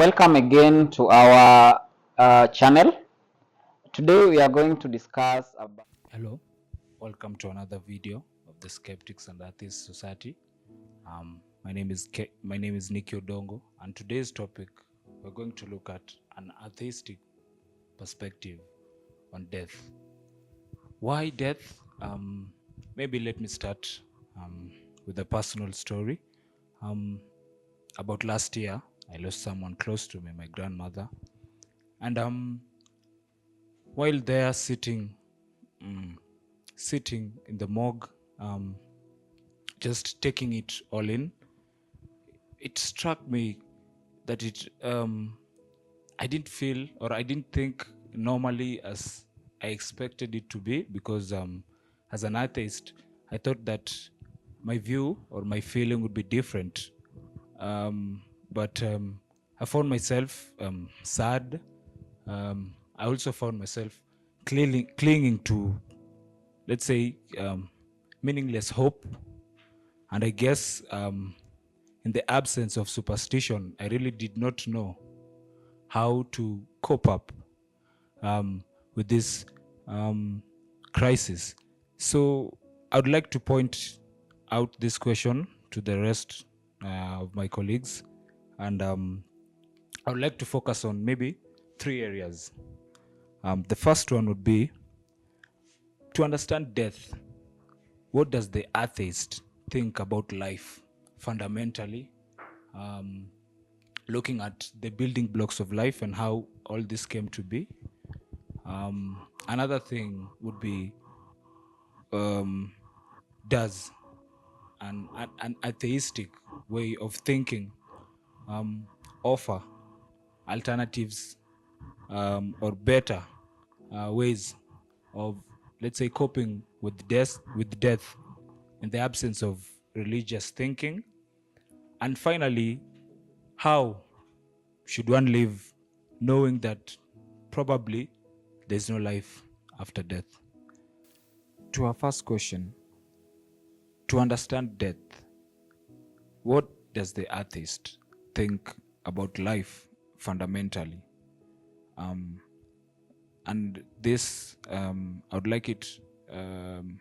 Welcome again to our channel. Today we are going to discuss about. Hello, welcome to another video of the Skeptics and Atheists Society. My name is Nicky Odongo, and today's topic we're going to look at an atheistic perspective on death. Why death? Maybe let me start with a personal story. About last year, I lost someone close to me, my grandmother, and while there sitting in the morgue, just taking it all in, it struck me that I didn't feel, or I didn't think normally as I expected it to be, because as an atheist, I thought that my view or my feeling would be different. But I found myself sad. I also found myself clinging to, let's say, meaningless hope. And I guess in the absence of superstition, I really did not know how to cope up with this crisis. So I would like to point out this question to the rest of my colleagues, and I would like to focus on maybe 3 areas. The first one would be to understand death. What does the atheist think about life fundamentally? Looking at the building blocks of life and how all this came to be. Another thing would be, does an atheistic way of thinking offer alternatives or better ways of, let's say, coping with death in the absence of religious thinking? And finally, how should one live knowing that probably there's no life after death? To our first question, to understand death, what does the atheist think about life fundamentally? And this, I would like it to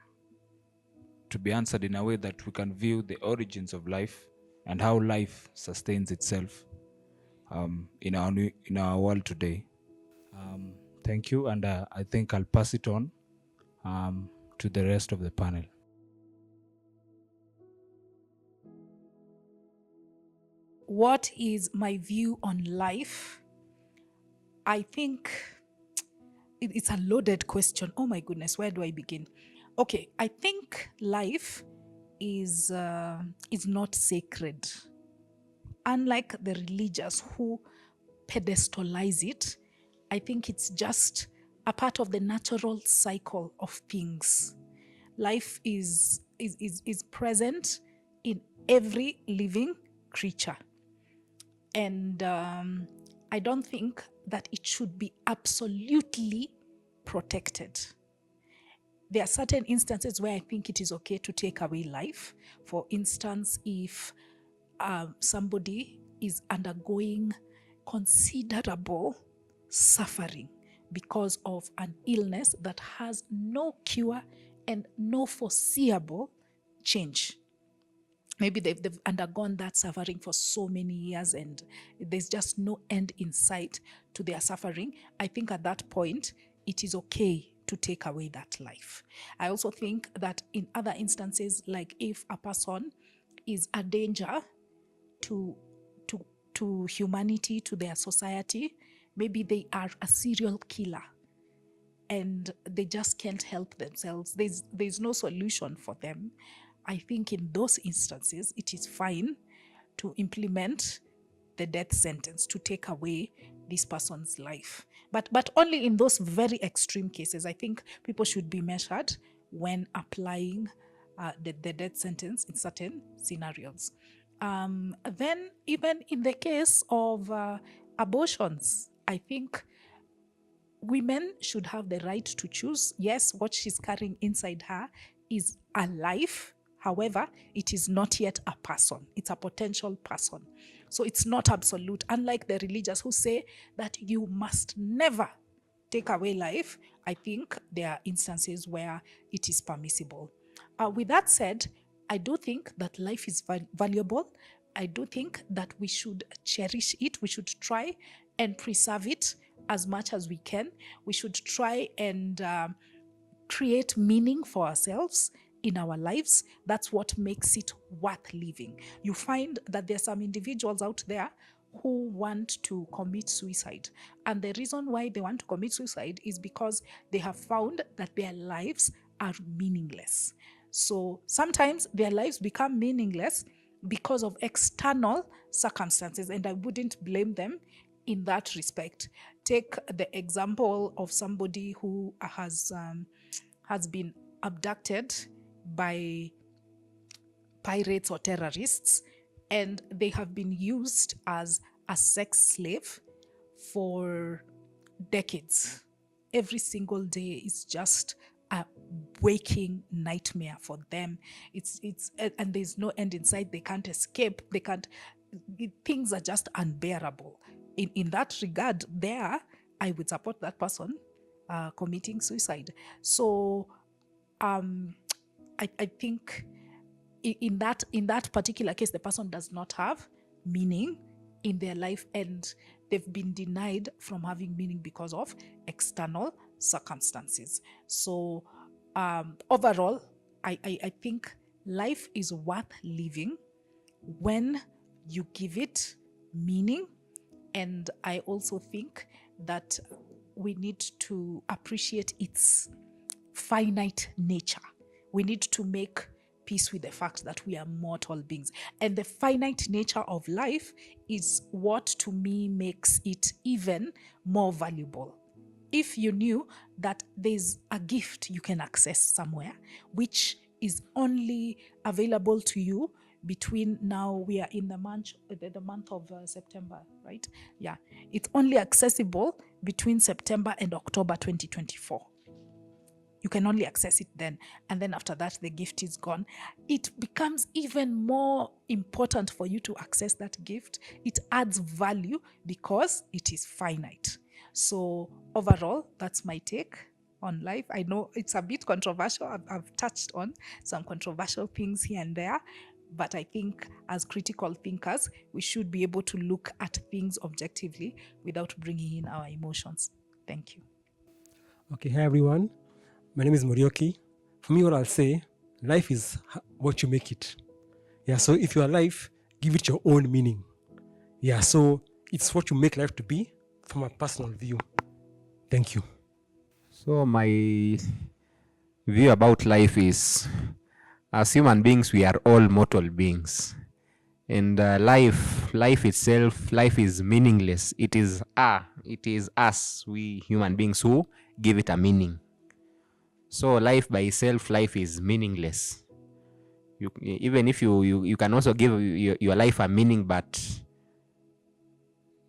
be answered in a way that we can view the origins of life and how life sustains itself in our world today. Thank you, and I think I'll pass it on to the rest of the panel. What is my view on life? I think it's a loaded question. Oh my goodness, where do I begin? Okay, I think life is not sacred. Unlike the religious who pedestalize it, I think it's just a part of the natural cycle of things. Life is present in every living creature. And I don't think that it should be absolutely protected. There are certain instances where I think it is okay to take away life. For instance, if somebody is undergoing considerable suffering because of an illness that has no cure and no foreseeable change. Maybe they've undergone that suffering for so many years and there's just no end in sight to their suffering. I think at that point, it is okay to take away that life. I also think that in other instances, like if a person is a danger to humanity, to their society, maybe they are a serial killer and they just can't help themselves. There's no solution for them. I think in those instances, it is fine to implement the death sentence, to take away this person's life. But only in those very extreme cases. I think people should be measured when applying the death sentence in certain scenarios. Then even in the case of abortions, I think women should have the right to choose. Yes, what she's carrying inside her is a life, However, it is not yet a person. It's a potential person. So it's not absolute. Unlike the religious who say that you must never take away life, I think there are instances where it is permissible. With that said, I do think that life is valuable. I do think that we should cherish it. We should try and preserve it as much as we can. We should try and create meaning for ourselves in our lives. That's what makes it worth living. You find that there's some individuals out there who want to commit suicide. And the reason why they want to commit suicide is because they have found that their lives are meaningless. So sometimes their lives become meaningless because of external circumstances, and I wouldn't blame them in that respect. Take the example of somebody who has been abducted by pirates or terrorists, and they have been used as a sex slave for decades. Every single day is just a waking nightmare for them. It's and there's no end in sight. They can't escape. They can't. Things are just unbearable. In that regard, there I would support that person committing suicide. So I think in that particular case, the person does not have meaning in their life, and they've been denied from having meaning because of external circumstances. So overall, I think life is worth living when you give it meaning. And I also think that we need to appreciate its finite nature. We need to make peace with the fact that we are mortal beings. And the finite nature of life is what, to me, makes it even more valuable. If you knew that there's a gift you can access somewhere, which is only available to you between now, we are in the month of September, right? Yeah, it's only accessible between September and October 2024. You can only access it then. And then after that, the gift is gone. It becomes even more important for you to access that gift. It adds value because it is finite. So overall, that's my take on life. I know it's a bit controversial. I've touched on some controversial things here and there, but I think as critical thinkers, we should be able to look at things objectively without bringing in our emotions. Thank you. Okay, hi everyone. My name is Morioki. For me, what I'll say, life is what you make it. Yeah, so if you're alive, give it your own meaning. Yeah, so it's what you make life to be from a personal view. Thank you. So my view about life is, as human beings, we are all mortal beings. And life itself, life is meaningless. It is us, we human beings, who give it a meaning. So life by itself, life is meaningless. Even if you can also give your life a meaning, but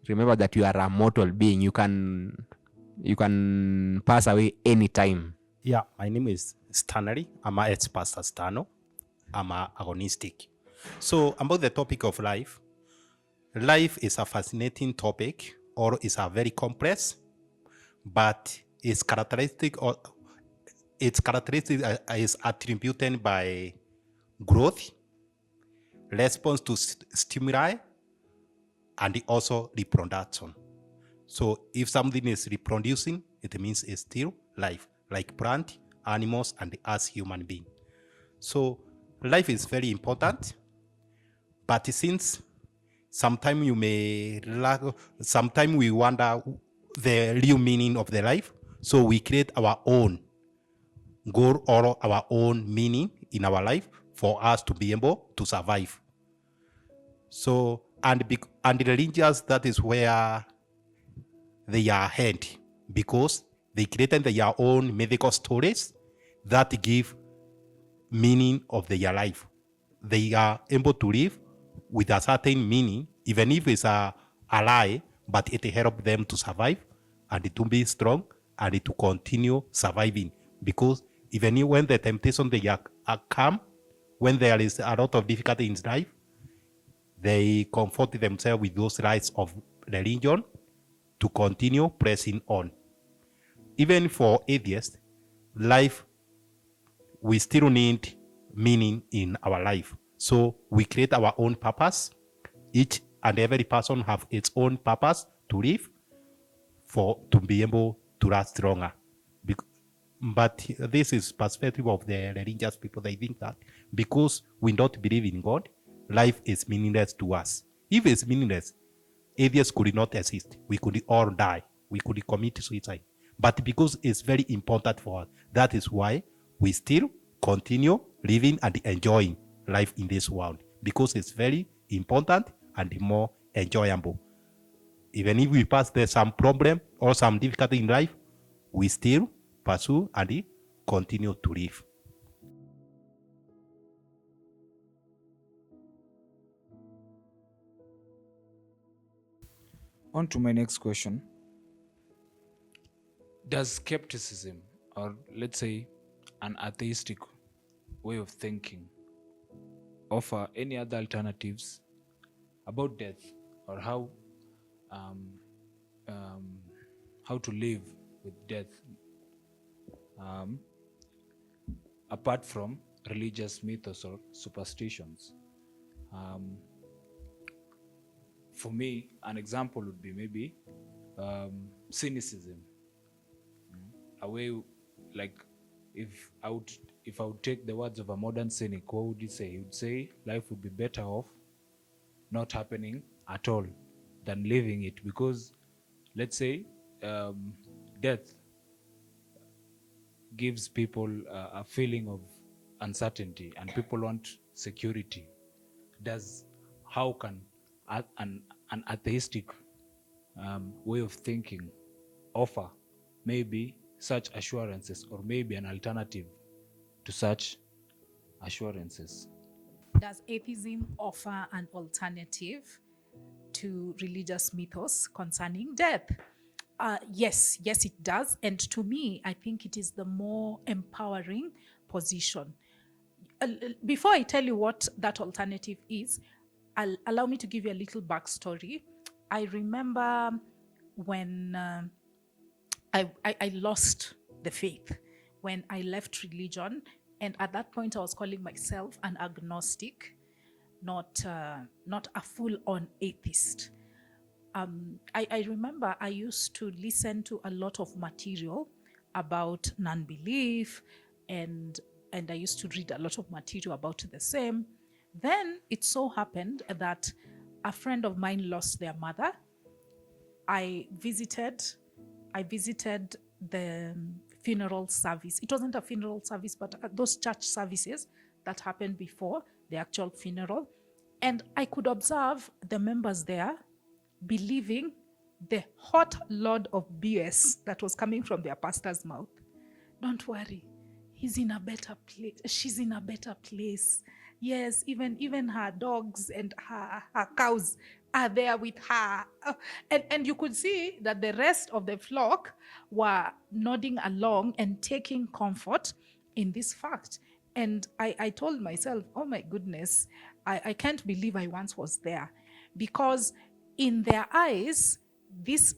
remember that you are a mortal being. You can pass away anytime. Yeah, my name is Stanley. I'm an ex-pastor Stano. I'm agonistic. So about the topic of life is a fascinating topic, or is a very complex, but its characteristic is attributed by growth, response to stimuli, and also reproduction. So if something is reproducing, it means it's still life, like plant, animals, and us human beings. So life is very important, but since sometimes we wonder the real meaning of the life, so we create our own goal or our own meaning in our life for us to be able to survive. So, and religions, that is where they are ahead, because they created their own mythical stories that give meaning of their life. They are able to live with a certain meaning, even if it's a lie, but it helps them to survive and to be strong and to continue surviving. Because even when the temptation they are come, when there is a lot of difficulty in life, they comfort themselves with those rights of religion to continue pressing on. Even for atheists, life, we still need meaning in our life. So we create our own purpose. Each and every person have its own purpose to live to be able to last longer. But this is perspective of the religious people. They think that because we don't believe in God, life is meaningless to us. If it's meaningless, atheists could not exist. We could all die. We could commit suicide. But because it's very important for us, that is why we still continue living and enjoying life in this world, because it's very important and more enjoyable. Even if we pass there some problem or some difficulty in life, we still pursue and continue to live. On to my next question. Does skepticism, or let's say an atheistic way of thinking, offer any other alternatives about death, or how to live with death, apart from religious mythos or superstitions? For me, an example would be maybe cynicism. A way, like, if I would take the words of a modern cynic, what would he say? He would say life would be better off not happening at all than living it, because let's say death gives people a feeling of uncertainty, and people want security. How can an atheistic way of thinking offer maybe such assurances, or maybe an alternative to such assurances? Does atheism offer an alternative to religious mythos concerning death? Yes, it does. And to me, I think it is the more empowering position. Before I tell you what that alternative is, allow me to give you a little backstory. I remember when I lost the faith, when I left religion. And at that point, I was calling myself an agnostic, not a full-on atheist. I remember I used to listen to a lot of material about non-belief, and I used to read a lot of material about the same. Then it so happened that a friend of mine lost their mother. I visited the funeral service. It wasn't a funeral service, but those church services that happened before the actual funeral. And I could observe the members there believing the hot load of BS that was coming from their pastor's mouth. Don't worry, he's in a better place. She's in a better place. Yes, even her dogs and her cows are there with her. And you could see that the rest of the flock were nodding along and taking comfort in this fact. And I told myself, oh my goodness, I can't believe I once was there. Because in their eyes, this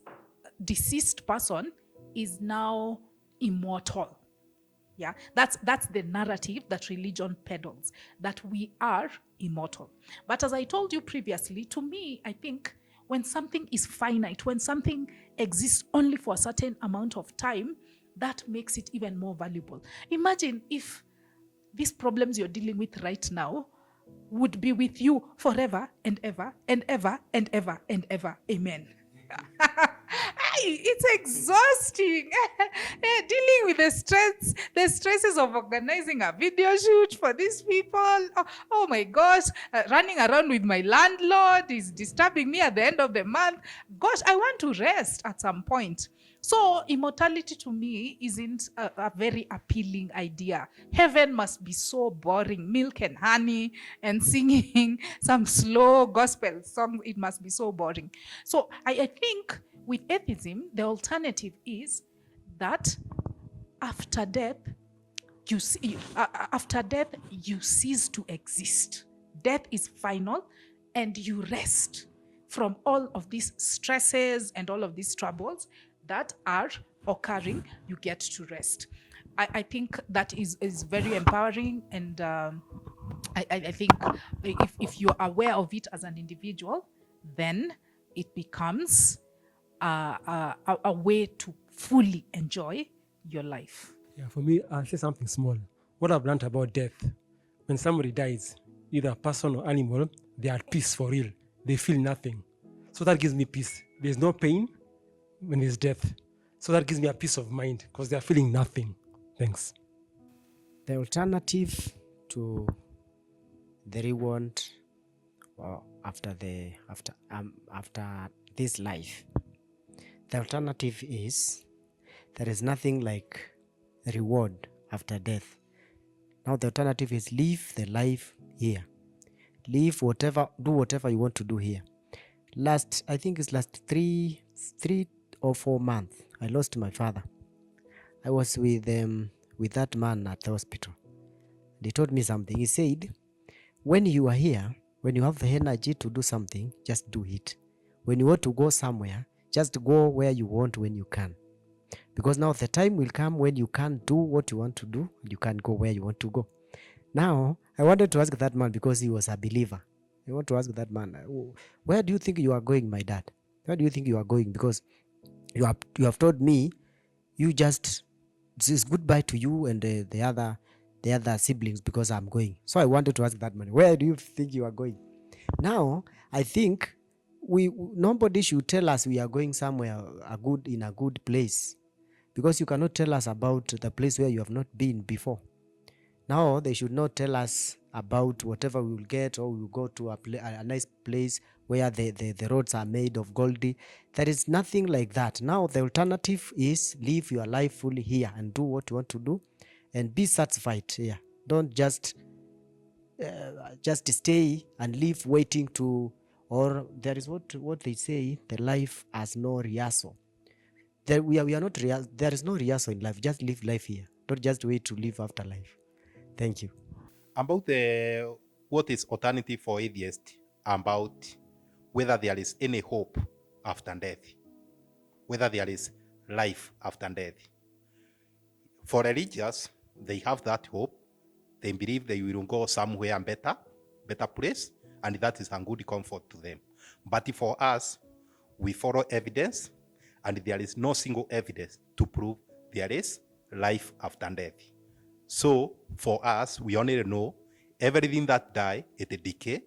deceased person is now immortal. Yeah, that's the narrative that religion peddles, that we are immortal. But as I told you previously, to me, I think when something is finite, when something exists only for a certain amount of time, that makes it even more valuable. Imagine if these problems you're dealing with right now would be with you forever and ever and ever and ever and ever. Amen. It's exhausting. Dealing with the stresses of organizing a video shoot for these people. Oh my gosh, running around with my landlord is disturbing me at the end of the month. Gosh, I want to rest at some point. So immortality to me isn't a very appealing idea. Heaven must be so boring, milk and honey and singing some slow gospel songs. It must be so boring. So I think with atheism, the alternative is that after death, you see, after death, you cease to exist. Death is final, and you rest from all of these stresses and all of these troubles that are occurring. You get to rest. I think that is very empowering, and I think if you're aware of it as an individual, then it becomes a way to fully enjoy your life. Yeah, for me, I'll say something small. What I've learned about death, when somebody dies, either a person or animal, they are at peace for real. They feel nothing. So that gives me peace. There's no pain when there's death. So that gives me a peace of mind because they are feeling nothing. Thanks. The alternative to the reward after this life, the alternative is there is nothing like reward after death. Now the alternative is live the life here. Do whatever you want to do here. I think it's last 3 or 4 months, I lost my father. I was with that man at the hospital. He told me something. He said, when you are here, when you have the energy to do something, just do it. When you want to go somewhere, just go where you want when you can. Because now the time will come when you can't do what you want to do, you can't go where you want to go. Now, I wanted to ask that man, because he was a believer. I want to ask that man, where do you think you are going, my dad? Where do you think you are going? Because you have told me, you just, this is goodbye to you and the other siblings, because I'm going. So I wanted to ask that man, where do you think you are going? Now, I think nobody should tell us we are going somewhere in a good place, because you cannot tell us about the place where you have not been before. Now they should not tell us about whatever we will get, or we will go to a nice place where the roads are made of gold. There is nothing like that. Now the alternative is live your life fully here and do what you want to do and be satisfied here. Don't just stay and live waiting to, or there is what they say, the life has no rehearsal. There is no rehearsal in life. Just live life here. Don't just wait to live after life. Thank you. About what is alternative for atheists, about whether there is any hope after death, whether there is life after death. For religious, they have that hope. They believe they will go somewhere better place, and that is a good comfort to them. But for us, we follow evidence, and there is no single evidence to prove there is life after death. So for us, we only know everything that die, it decay,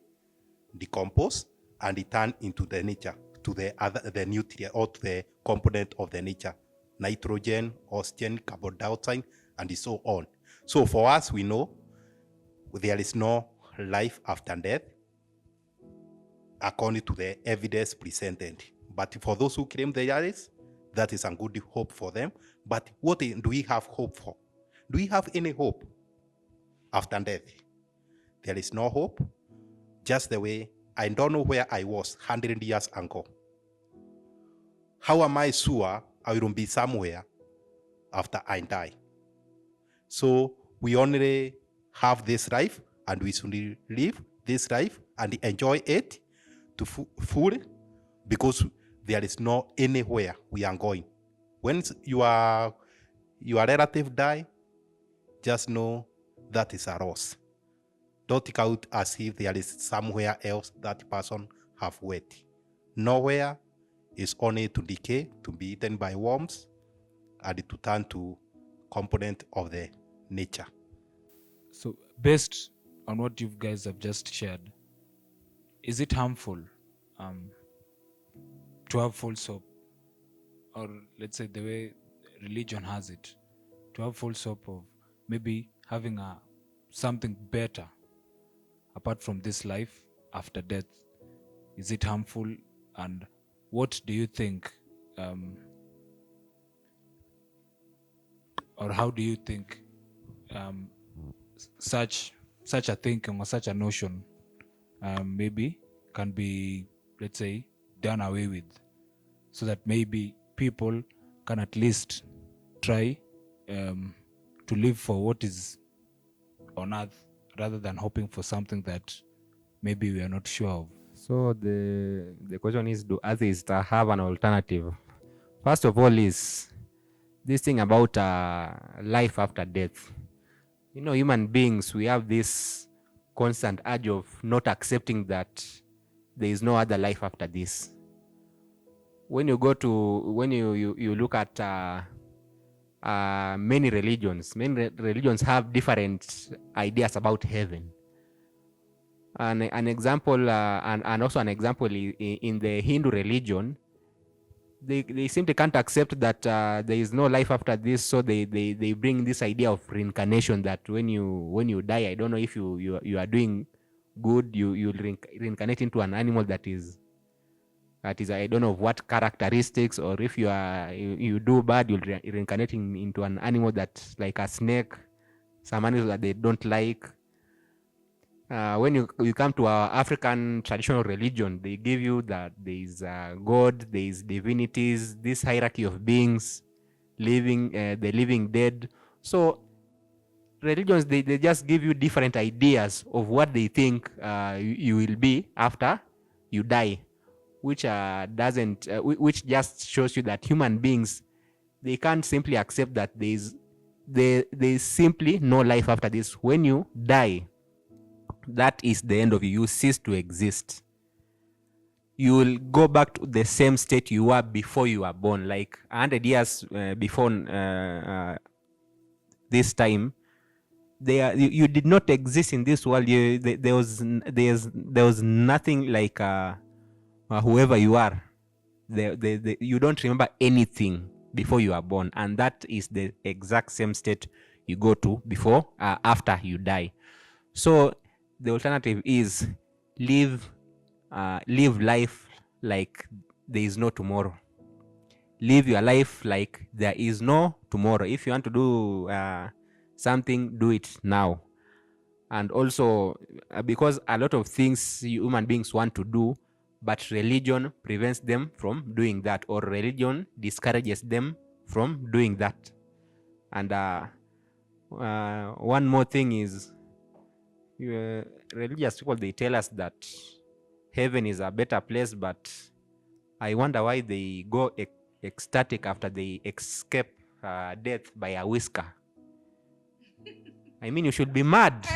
decompose, and it turn into the nature, to the nutrient, or to the component of the nature, nitrogen, oxygen, carbon dioxide, and so on. So for us, we know there is no life after death according to the evidence presented. But for those who claim there is, that is a good hope for them. But what do we have hope for? Do we have any hope after death? There is no hope. Just the way I don't know where I was 100 years ago. How am I sure I will be somewhere after I die? So we only have this life, and we should live this life and enjoy it to full, because there is no anywhere we are going. When your relative die, just know that is a loss. Don't take out as if there is somewhere else that person have wait. Nowhere is only to decay, to be eaten by worms, and to turn to component of the nature. So, based on what you guys have just shared, is it harmful to have false hope, or let's say the way religion has it, to have false hope of maybe having something better apart from this life after death? Is it harmful, and what do you think, or how do you think such a thinking or such a notion maybe can be, let's say, done away with, so that maybe people can at least try to to live for what is on earth rather than hoping for something that maybe we are not sure of. So the question is, do atheists have an alternative? First of all is this thing about life after death. You know, human beings, we have this constant urge of not accepting that there is no other life after this. When you go to, when you look at many religions, religions have different ideas about heaven. An example, and also an example in the Hindu religion, they simply can't accept that there is no life after this, so they bring this idea of reincarnation, that when you die, I don't know if you are doing good, you'll reincarnate into an animal that is I don't know what characteristics, or if you do bad, you'll reincarnate into an animal that's like a snake, some animals that they don't like. When you come to our African traditional religion, they give you that there is God, there is divinities, this hierarchy of beings, living, the living dead. So religions, they just give you different ideas of what they think you will be after you die, which doesn't, which just shows you that human beings, they can't simply accept that there is simply no life after this. When you die, that is the end of you. You cease to exist. You will go back to the same state you were before you were born. Like 100 years before this time, you did not exist in this world. There was nothing like whoever you are. You don't remember anything before you are born, and that is the exact same state you go to before after you die. So the alternative is live life like there is no tomorrow. Live your life like there is no tomorrow. If you want to do something, do it now. And also because a lot of things human beings want to do, but religion prevents them from doing that, or religion discourages them from doing that. And one more thing is, religious people, they tell us that heaven is a better place, but I wonder why they go ecstatic after they escape death by a whisker. I mean, you should be mad.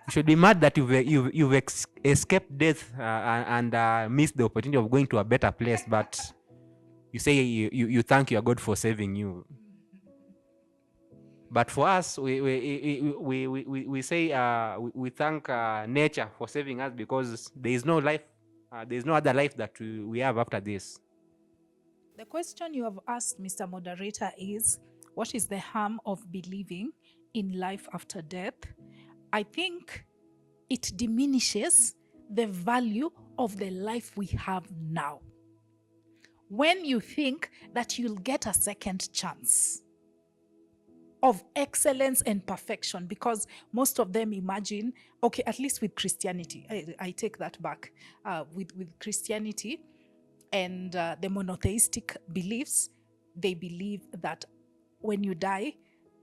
You should be mad that you've escaped death and missed the opportunity of going to a better place, but you say you thank your God for saving you. But for us, we say we thank nature for saving us, because there is no life, there is no other life that we have after this. The question you have asked, Mr. Moderator, is what is the harm of believing in life after death? I think it diminishes the value of the life we have now. When you think that you'll get a second chance of excellence and perfection, because most of them imagine, okay, at least with Christianity, I take that back, with Christianity and the monotheistic beliefs, they believe that when you die,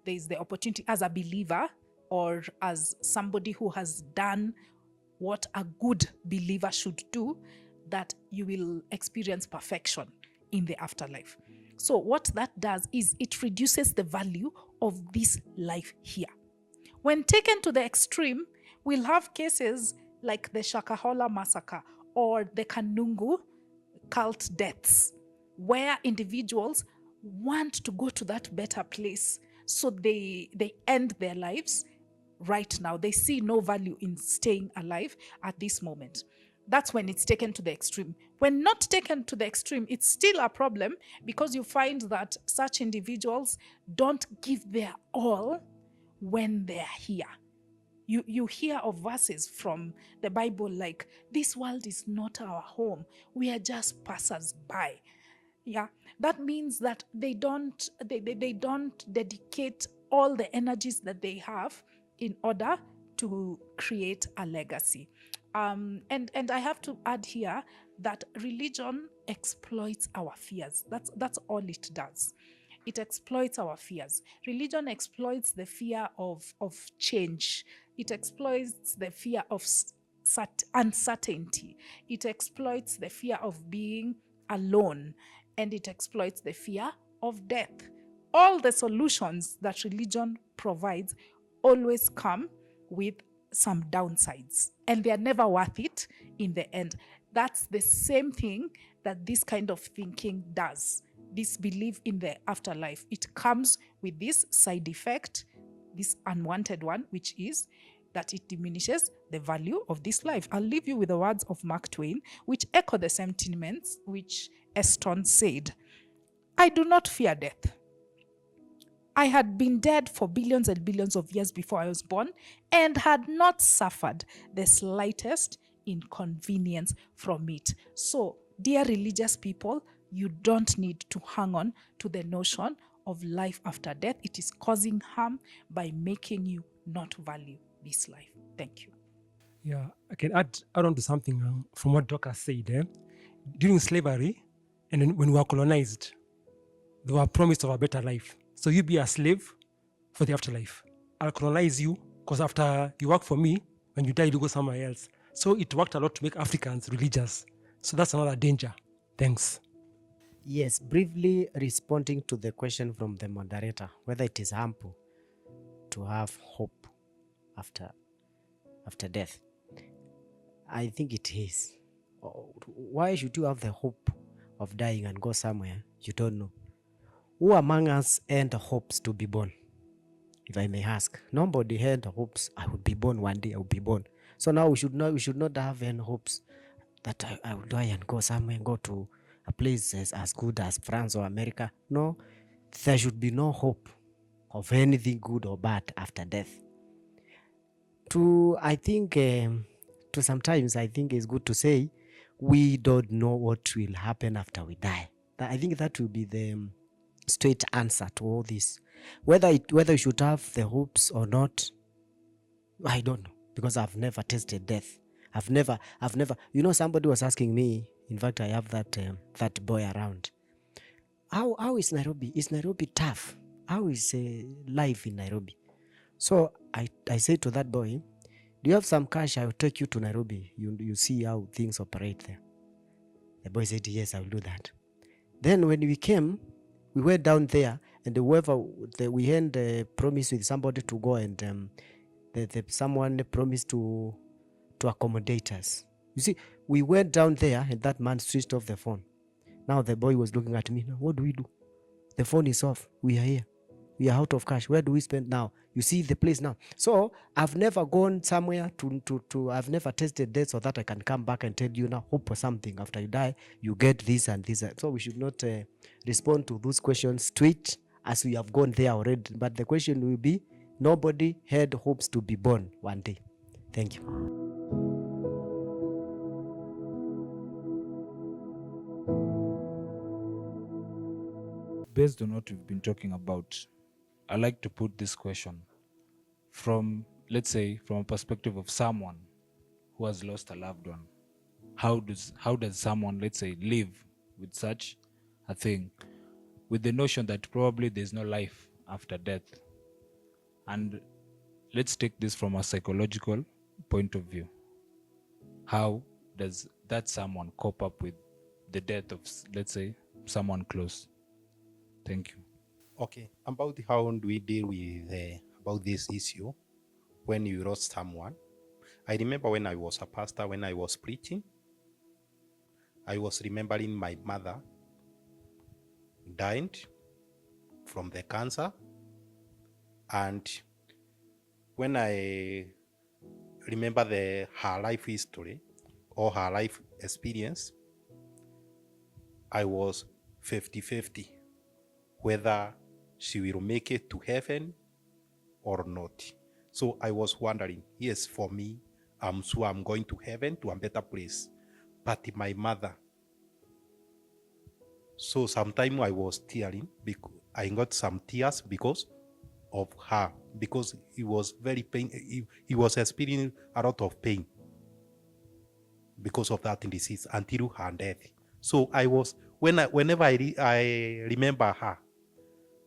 there is the opportunity as a believer or as somebody who has done what a good believer should do, that you will experience perfection in the afterlife. So what that does is it reduces the value of this life here. When taken to the extreme, we'll have cases like the Shakahola massacre or the Kanungu cult deaths, where individuals want to go to that better place, so they end their lives right now. They see no value in staying alive at this moment. That's when it's taken to the extreme. When not taken to the extreme, it's still a problem, because you find that such individuals don't give their all when they're here. You hear of verses from the Bible like, this world is not our home, we are just passers by. Yeah, that means that they don't dedicate all the energies that they have in order to create a legacy. And I have to add here that religion exploits our fears. That's all it does. It exploits our fears. Religion exploits the fear of change. It exploits the fear of uncertainty. It exploits the fear of being alone, and it exploits the fear of death. All the solutions that religion provides always come with some downsides, and they are never worth it in the end. That's the same thing that this kind of thinking does. This belief in the afterlife, it comes with this side effect, this unwanted one, which is that it diminishes the value of this life. I'll leave you with the words of Mark Twain, which echo the sentiments which Eston said. I do not fear death. I had been dead for billions and billions of years before I was born and had not suffered the slightest inconvenience from it. So, dear religious people, you don't need to hang on to the notion of life after death. It is causing harm by making you not value this life. Thank you. Yeah, I can add on to something from what Doc has said. During slavery, and then when we were colonized, they were promised of a better life. So you be a slave for the afterlife. I'll colonize you because after you work for me, when you die, you go somewhere else. So it worked a lot to make Africans religious. So that's another danger. Thanks. Yes, briefly responding to the question from the moderator, whether it is harmful to have hope after death. I think it is. Why should you have the hope of dying and go somewhere you don't know? Who among us had hopes to be born? If I may ask, nobody had hopes. I would be born one day. I will be born. So now we should not have any hopes that I will die and go somewhere and go to a place as good as France or America. No, there should be no hope of anything good or bad after death. Sometimes I think it's good to say we don't know what will happen after we die. I think that will be the straight answer to all this. Whether you should have the hopes or not, I don't know, because I've never tasted death. I've never. Somebody was asking me. In fact, I have that boy around. How is Nairobi? Is Nairobi tough? How is life in Nairobi? So I said to that boy, do you have some cash? I will take you to Nairobi. You see how things operate there. The boy said, yes, I will do that. Then when we came, we went down there, and we had a promise with somebody to go, and someone promised to accommodate us. You see, we went down there, and that man switched off the phone. Now the boy was looking at me. Now, what do we do? The phone is off. We are here. We are out of cash. Where do we spend now? You see the place now. So I've never gone somewhere I've never tasted death so that I can come back and tell you now, hope for something. After you die, you get this and this. So we should not respond to those questions straight as we have gone there already. But the question will be, nobody had hopes to be born one day. Thank you. Based on what we've been talking about, I like to put this question from, let's say, from a perspective of someone who has lost a loved one. How does someone, let's say, live with such a thing, with the notion that probably there's no life after death? And let's take this from a psychological point of view. How does that someone cope up with the death of, let's say, someone close? Thank you. Okay, about how do we deal with about this issue when you lost someone? I remember when I was a pastor, when I was preaching, I was remembering my mother died from the cancer, and when I remember her life history or her life experience, I was 50-50 whether she will make it to heaven or not. So I was wondering, yes, for me, I'm sure I'm going to heaven, to a better place. But my mother, so sometime I was tearing, because I got some tears because of her, because he was very pain. He was experiencing a lot of pain because of that disease until her death. So I was, whenever I remember her,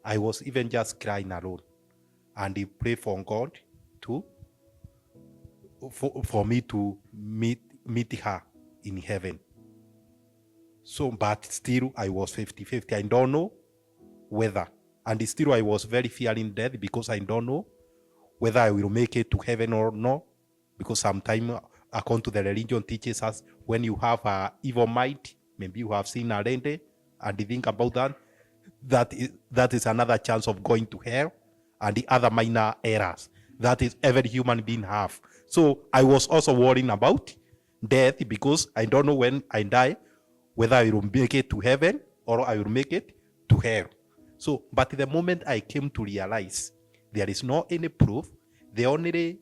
I was even just crying alone. And he prayed for God to for me to meet her in heaven. So, but still I was 50-50. I don't know whether. And still I was very fearing death because I don't know whether I will make it to heaven or not. Because sometimes, according to the religion, teaches us when you have an evil mind, maybe you have seen already, and you think about that is another chance of going to hell, and the other minor errors that is every human being have. So I was also worrying about death because I don't know when I die whether I will make it to heaven or I will make it to hell. So, but the moment I came to realize there is no any proof, the only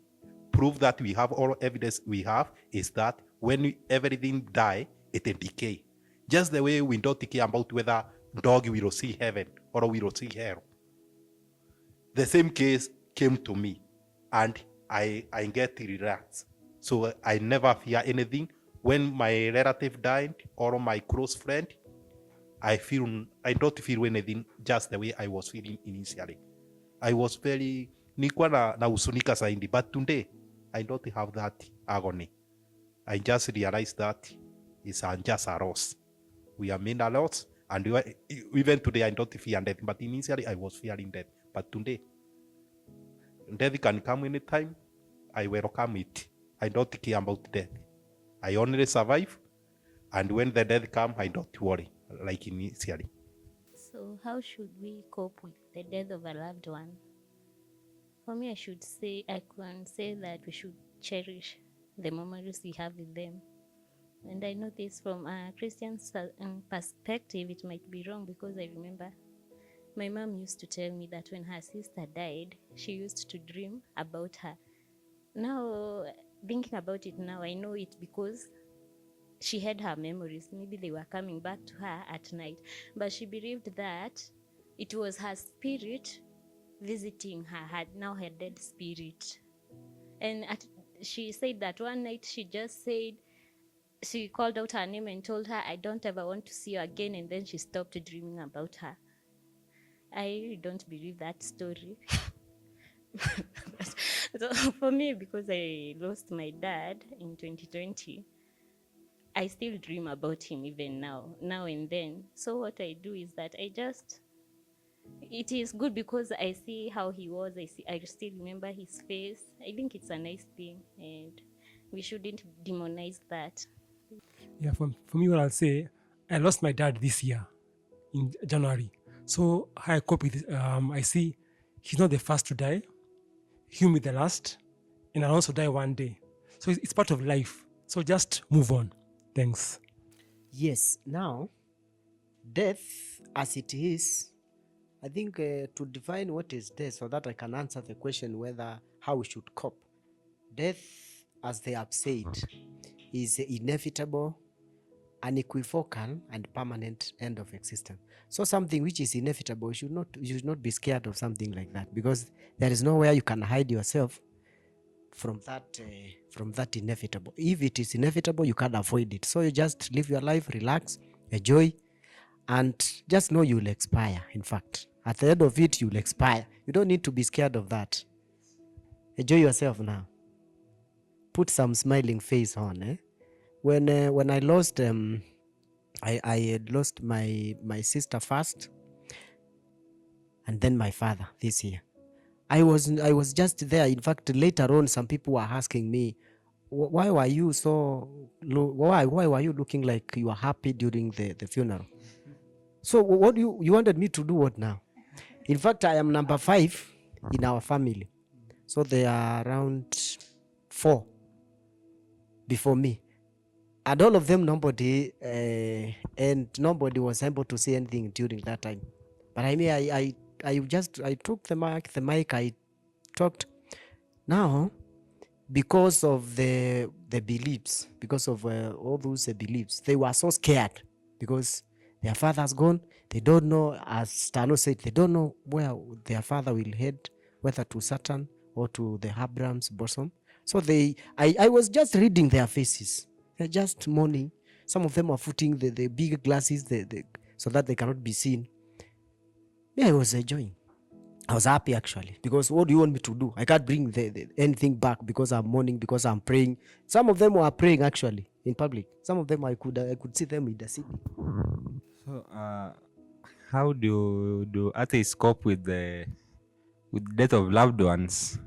proof that we have or evidence we have is that when everything die, it will decay. Just the way we don't care about whether dog will see heaven or will see hell. The same case came to me, and I get relaxed. So I never fear anything. When my relative died or my close friend, I don't feel anything just the way I was feeling initially. I was very nilikuwa na husunika zaidi, but today I don't have that agony. I just realized that it's just a loss. We are made a loss, and even today I don't fear death, but initially I was fearing death. But today, death can come anytime. I welcome it. I don't care about death. I only survive, and when the death comes, I don't worry like initially. So how should we cope with the death of a loved one? For me, I can say that we should cherish the memories we have with them. And I know this from a Christian perspective, it might be wrong because I remember my mom used to tell me that when her sister died, she used to dream about her. Now, thinking about it now, I know it because she had her memories. Maybe they were coming back to her at night, but she believed that it was her spirit visiting her dead spirit. And she said that one night she called out her name and told her, "I don't ever want to see you again," and then she stopped dreaming about her. I really don't believe that story. So for me, because I lost my dad in 2020, I still dream about him even now and then. So what I do is that it is good because I see how he was. I still remember his face. I think it's a nice thing, and we shouldn't demonize that. Yeah, for me, what I'll say, I lost my dad this year in January. So how I cope with it, I see he's not the first to die, he'll be the last, and I'll also die one day. So it's part of life. So just move on. Thanks. Yes, now, death as it is, I think to define what is death so that I can answer the question how we should cope. Death, as they have said, is inevitable, unequivocal, and permanent end of existence. So something which is inevitable, you should not be scared of something like that, because there is nowhere you can hide yourself from that inevitable. If it is inevitable, you can't avoid it. So you just live your life, relax, enjoy, and just know you'll expire. In fact, at the end of it, you'll expire. You don't need to be scared of that. Enjoy yourself now. Put some smiling face on. When I lost I lost my sister first, and then my father this year. I was just there. In fact, later on, some people were asking me, why were you why were you looking like you were happy during the funeral? So what you wanted me to do what now? In fact, I am number 5 in our family. So there are around 4 before me. And all of them, nobody was able to say anything during that time. But I mean, I took the mic, I talked. Now, because of the beliefs, because of all those beliefs, they were so scared because their father's gone. They don't know, as Stano said, they don't know where their father will head, whether to Saturn or to the Abraham's bosom. So I was just reading their faces. They're just mourning. Some of them are putting the big glasses so that they cannot be seen. Yeah, I was enjoying. I was happy actually, because what do you want me to do? I can't bring anything back because I'm mourning, because I'm praying. Some of them were praying actually in public. Some of them I could see them in the city. So, how do atheists cope with the death of loved ones?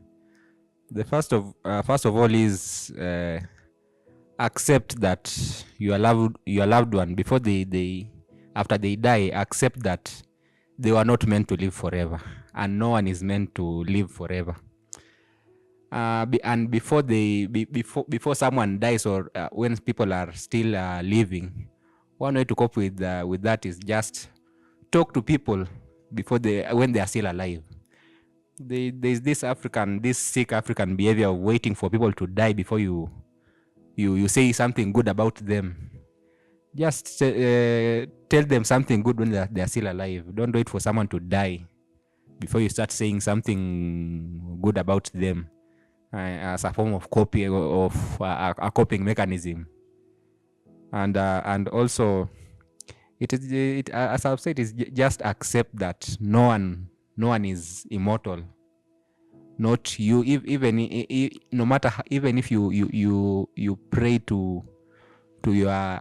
The first of all is accept that your loved one, before they after they die, accept that they were not meant to live forever, and no one is meant to live forever. And before someone dies, or when people are still living, one way to cope with that is just talk to people when they are still alive. There's this sick African behavior of waiting for people to die before you say something good about them. Just tell them something good when they are still alive. Don't wait for someone to die before you start saying something good about them, as a form of a coping mechanism. And also, as I've said, is just accept that no one is immortal. Not you. No matter even if you pray to your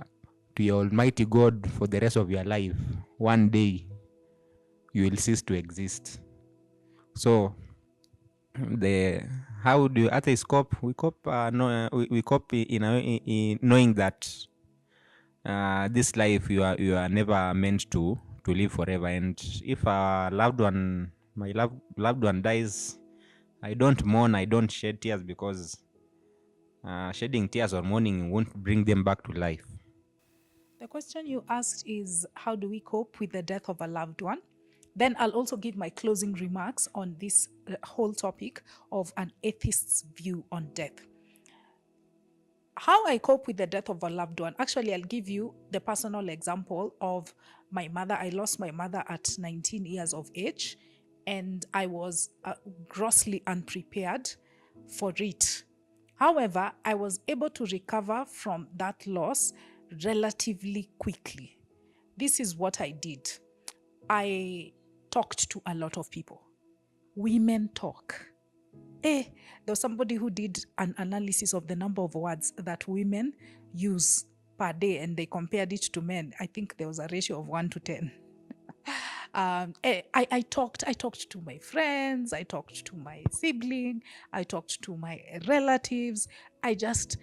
Almighty God for the rest of your life, one day you will cease to exist. So how do atheists cope? We cope we cope in knowing that this life you are never meant to live forever. And if my loved one dies, I don't mourn, I don't shed tears, because shedding tears or mourning won't bring them back to life. The question you asked is, how do we cope with the death of a loved one? Then I'll also give my closing remarks on this whole topic of an atheist's view on death. How I cope with the death of a loved one, actually, I'll give you the personal example of my mother. I lost my mother at 19 years of age, and I was grossly unprepared for it. However, I was able to recover from that loss relatively quickly. This is what I did. I talked to a lot of people. Women talk. There was somebody who did an analysis of the number of words that women use per day, and they compared it to men. I think there was a ratio of 1 to 10. I talked to my friends, I talked to my sibling, I talked to my relatives. I just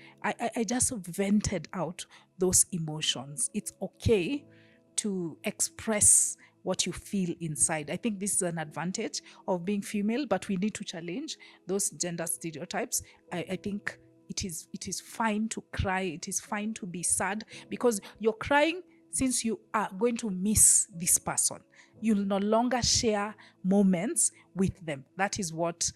vented out those emotions. It's okay to express what you feel inside. I think this is an advantage of being female, but we need to challenge those gender stereotypes. I think it is fine to cry. It is fine to be sad, because you're crying since you are going to miss this person. You'll no longer share moments with them. That is what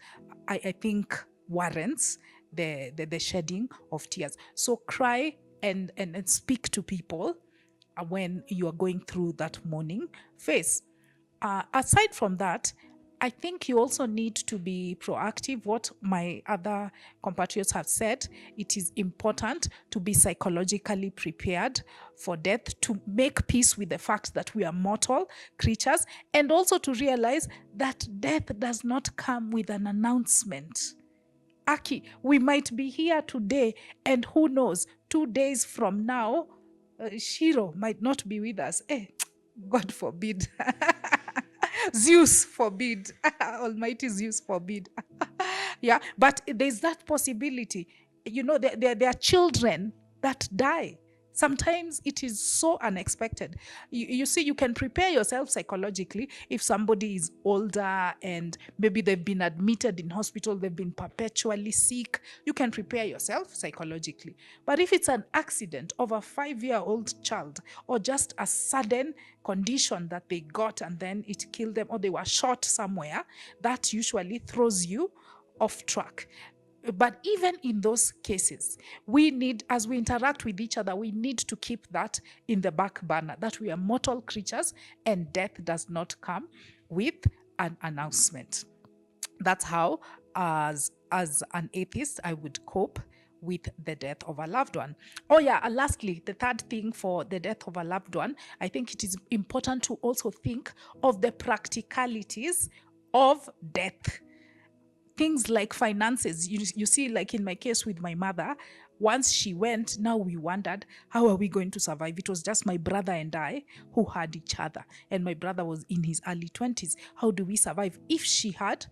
I think warrants the shedding of tears. So cry and speak to people when you are going through that mourning phase. Aside from that, I think you also need to be proactive. What my other compatriots have said, it is important to be psychologically prepared for death, to make peace with the fact that we are mortal creatures, and also to realize that death does not come with an announcement. Aki, we might be here today, and who knows, 2 days from now, Shiro might not be with us. God forbid. Zeus forbid. Almighty Zeus forbid. Yeah, but there's that possibility. There are children that die. Sometimes it is so unexpected. You see, you can prepare yourself psychologically if somebody is older and maybe they've been admitted in hospital, they've been perpetually sick. You can prepare yourself psychologically. But if it's an accident of a 5-year-old child, or just a sudden condition that they got and then it killed them, or they were shot somewhere, that usually throws you off track. But even in those cases, we need, as we interact with each other, we need to keep that in the back burner, that we are mortal creatures and death does not come with an announcement. That's how, as an atheist, I would cope with the death of a loved one. Oh yeah, lastly, the third thing for the death of a loved one, I think it is important to also think of the practicalities of death. Things like finances, you see, like in my case with my mother, once she went, now we wondered, how are we going to survive? It was just my brother and I who had each other, and my brother was in his early 20s. How do we survive? If she had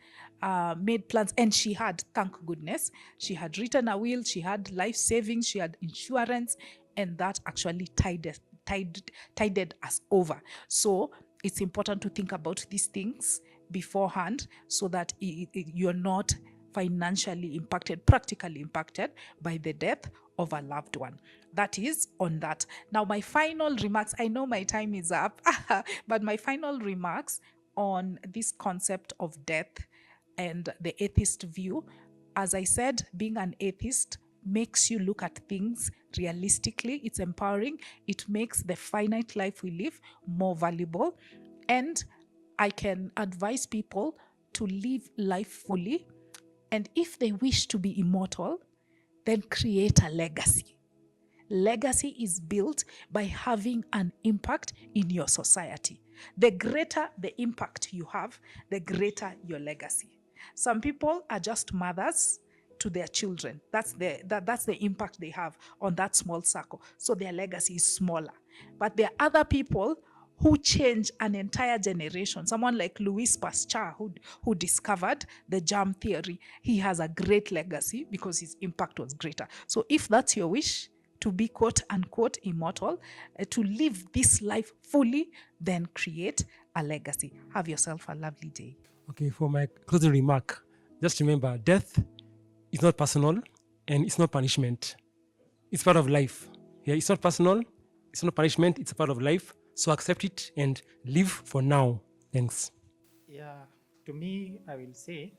made plans, and she had, thank goodness, she had written a will, she had life savings, she had insurance, and that actually tided us over. So it's important to think about these things beforehand, so that you're not financially impacted, practically impacted by the death of a loved one. That is on that. Now, my final remarks, I know my time is up, but my final remarks on this concept of death and the atheist view, as I said, being an atheist makes you look at things realistically. It's empowering. It makes the finite life we live more valuable. And I can advise people to live life fully. And if they wish to be immortal, then create a legacy. Legacy is built by having an impact in your society. The greater the impact you have, the greater your legacy. Some people are just mothers to their children. That's the impact they have on that small circle. So their legacy is smaller. But there are other people who change an entire generation. Someone like Louis Pasteur, who discovered the germ theory, he has a great legacy because his impact was greater. So if that's your wish, to be quote unquote immortal, to live this life fully, then create a legacy. Have yourself a lovely day. Okay, for my closing remark, just remember, death is not personal and it's not punishment. It's part of life. Yeah, it's not personal, it's not punishment, it's a part of life. So accept it and live for now. Thanks. Yeah, to me, I will say,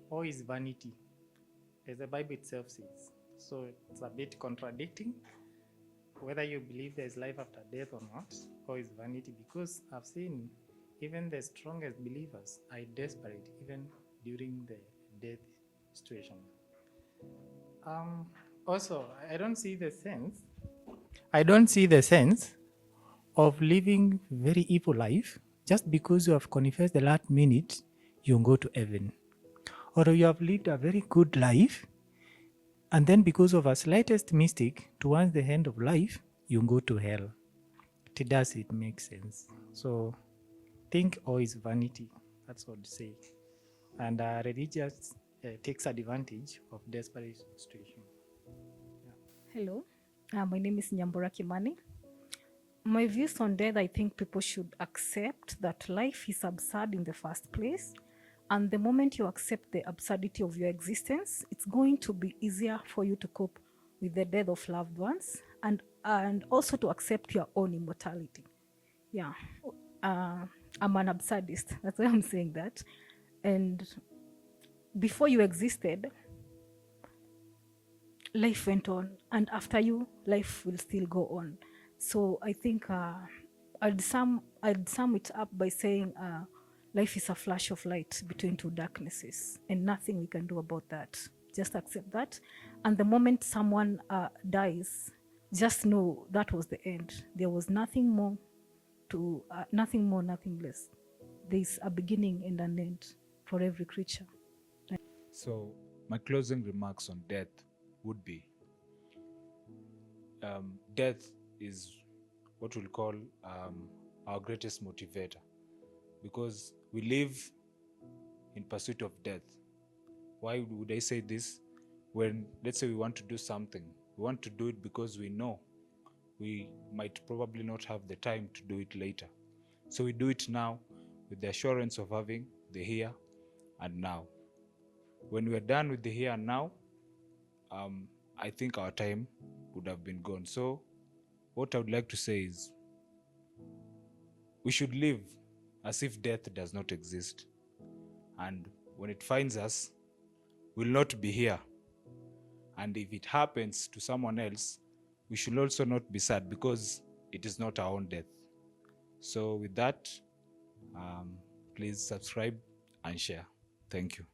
all is vanity, as the Bible itself says. So it's a bit contradicting. Whether you believe there is life after death or not, all is vanity, because I've seen even the strongest believers are desperate, even during the death situation. Also, I don't see the sense of living very evil life just because you have confessed the last minute you go to heaven, or you have lived a very good life and then because of a slightest mistake towards the end of life you go to hell. Does it make sense? So think all is vanity. That's what I say. And religious takes advantage of desperate situation. Hello, my name is Nyambura Kimani. My views on death, I think people should accept that life is absurd in the first place. And the moment you accept the absurdity of your existence, it's going to be easier for you to cope with the death of loved ones, and also to accept your own immortality. Yeah, I'm an absurdist. That's why I'm saying that. And before you existed, life went on, and after you, life will still go on. So I think I'd sum it up by saying life is a flash of light between two darknesses, and nothing we can do about that. Just accept that. And the moment someone dies, just know that was the end. There was nothing more, nothing less. There's a beginning and an end for every creature. So my closing remarks on death would be, death is what we'll call our greatest motivator, because we live in pursuit of death. Why would I say this? When, let's say, we want to do something, we want to do it because we know we might probably not have the time to do it later. So we do it now with the assurance of having the here and now. When we're done with the here and now, I think our time would have been gone. So what I would like to say is, we should live as if death does not exist. And when it finds us, we'll not be here. And if it happens to someone else, we should also not be sad, because it is not our own death. So with that, please subscribe and share. Thank you.